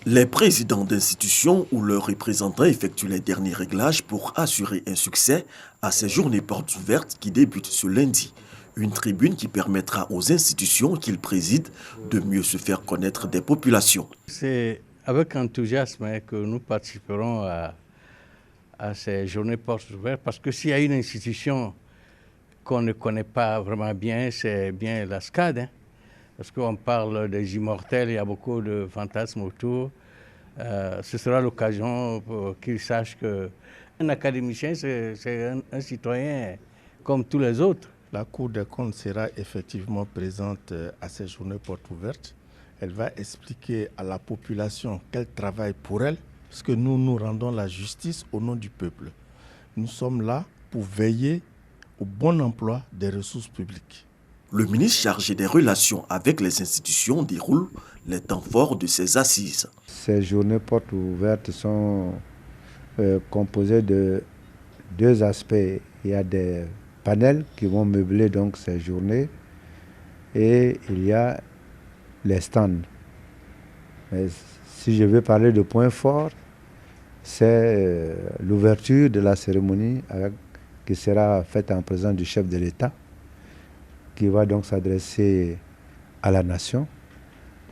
Les présidents d'institutions ou leurs représentants effectuent les derniers réglages pour assurer un succès à ces journées portes ouvertes qui débutent ce lundi. Une tribune qui permettra aux institutions qu'ils président de mieux se faire connaître des populations. C'est avec enthousiasme que nous participerons à ces journées portes ouvertes parce que s'il y a une institution qu'on ne connaît pas vraiment bien, c'est bien la SCAD. Parce qu'on parle des immortels, il y a beaucoup de fantasmes autour. Ce sera l'occasion pour qu'ils sachent qu'un académicien, c'est un citoyen comme tous les autres. La Cour des comptes sera effectivement présente à ces journées portes ouvertes. Elle va expliquer à la population qu'elle travaille pour elle, parce que nous rendons la justice au nom du peuple. Nous sommes là pour veiller au bon emploi des ressources publiques. Le ministre chargé des relations avec les institutions déroule les temps forts de ces assises. Ces journées portes ouvertes sont composées de deux aspects. Il y a des panels qui vont meubler donc ces journées et il y a les stands. Mais si je veux parler de points forts, c'est l'ouverture de la cérémonie qui sera faite en présence du chef de l'État, qui va donc s'adresser à la nation.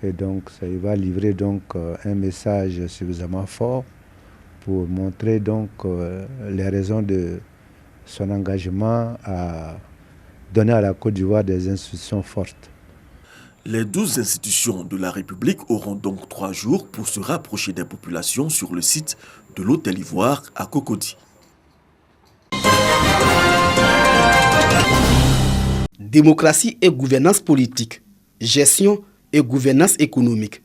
Et donc, il va livrer donc un message suffisamment fort pour montrer donc les raisons de son engagement à donner à la Côte d'Ivoire des institutions fortes. Les 12 institutions de la République auront donc 3 jours pour se rapprocher des populations sur le site de l'Hôtel Ivoire à Cocody. Démocratie et gouvernance politique, gestion et gouvernance économique,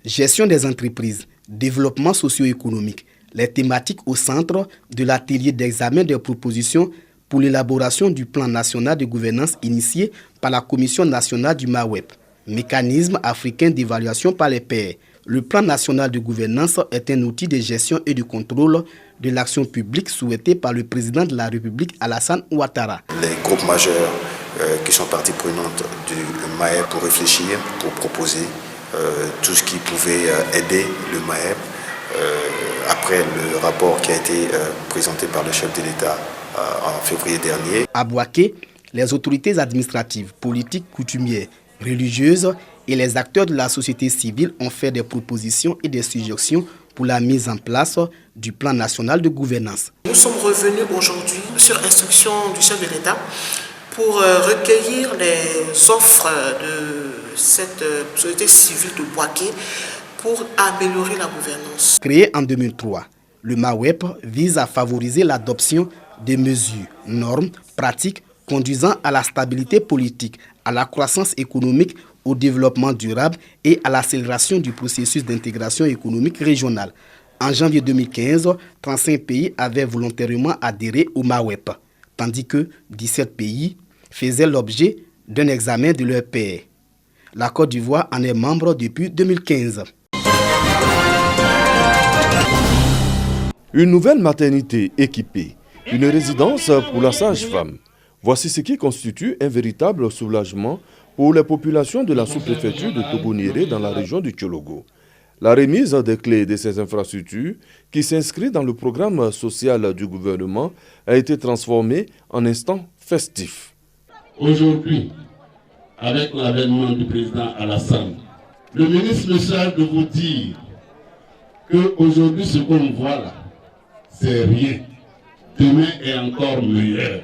gestion des entreprises, développement socio-économique, les thématiques au centre de l'atelier d'examen des propositions pour l'élaboration du plan national de gouvernance initié par la Commission nationale du MAWEP, mécanisme africain d'évaluation par les pairs. Le plan national de gouvernance est un outil de gestion et de contrôle de l'action publique souhaité par le président de la République Alassane Ouattara. Les groupes majeurs qui sont parties prenantes du MAEP pour réfléchir, pour proposer tout ce qui pouvait aider le MAEP après le rapport qui a été présenté par le chef de l'État en février dernier. À Bouaké, les autorités administratives, politiques, coutumières, religieuses et les acteurs de la société civile ont fait des propositions et des suggestions pour la mise en place du plan national de gouvernance. Nous sommes revenus aujourd'hui sur instruction du chef de l'État pour recueillir les offres de cette société civile de Bouaké pour améliorer la gouvernance. Créé en 2003, le MAWEP vise à favoriser l'adoption des mesures, normes, pratiques conduisant à la stabilité politique, à la croissance économique, au développement durable et à l'accélération du processus d'intégration économique régionale. En janvier 2015, 35 pays avaient volontairement adhéré au MAWEP, tandis que 17 pays faisaient l'objet d'un examen de leur pairs. La Côte d'Ivoire en est membre depuis 2015. Une nouvelle maternité équipée, une résidence pour la sage-femme. Voici ce qui constitue un véritable soulagement pour les populations de la sous-préfecture de Togo-Niéré dans la région du Tchologo. La remise des clés de ces infrastructures, qui s'inscrit dans le programme social du gouvernement, a été transformée en instant festif. Aujourd'hui, avec l'avènement du président Alassane, le ministre me charge de vous dire qu'aujourd'hui, ce qu'on voit là, c'est rien. Demain est encore meilleur.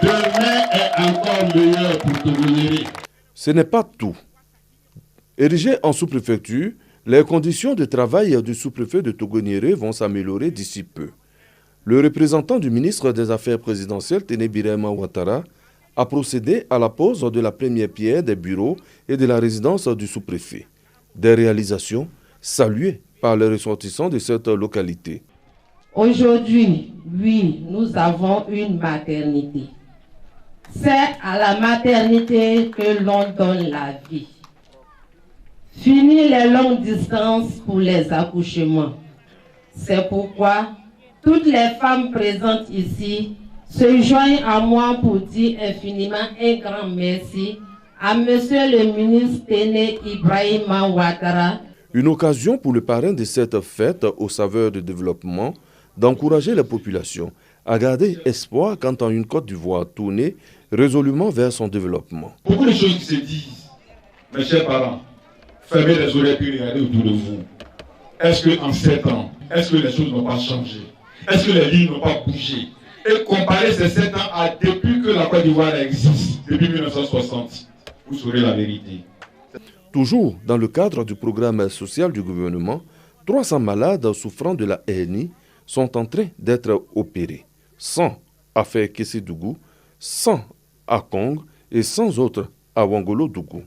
Demain est encore meilleur pour Togo-Niéré. Ce n'est pas tout. Érigé en sous-préfecture, les conditions de travail du sous-préfet de Togo-Niéré vont s'améliorer d'ici peu. Le représentant du ministre des Affaires présidentielles, Téné Birahima Ouattara, a procédé à la pose de la première pierre des bureaux et de la résidence du sous-préfet. Des réalisations saluées par les ressortissants de cette localité. Aujourd'hui, oui, nous avons une maternité. C'est à la maternité que l'on donne la vie. Fini les longues distances pour les accouchements. C'est pourquoi toutes les femmes présentes ici se joignent à moi pour dire infiniment un grand merci à Monsieur le ministre Téné Birahima Ouattara. Une occasion pour le parrain de cette fête aux saveurs de développement d'encourager la population à garder espoir quant à une Côte d'Ivoire tournée résolument vers son développement. Beaucoup de choses qui se disent, mes chers parents, fermez les oreilles et regardez autour de vous. Est-ce qu'en 7 ans, est-ce que les choses n'ont pas changé? Est-ce que les lignes n'ont pas bougé? Et comparez ces 7 ans à depuis que la Côte d'Ivoire existe, depuis 1960, vous saurez la vérité. Toujours dans le cadre du programme social du gouvernement, 300 malades souffrant de la hernie sont en train d'être opérés. 100 à Fekessi-Dougou, 100 à Kong et 100 autres à Wangolo-Dougou.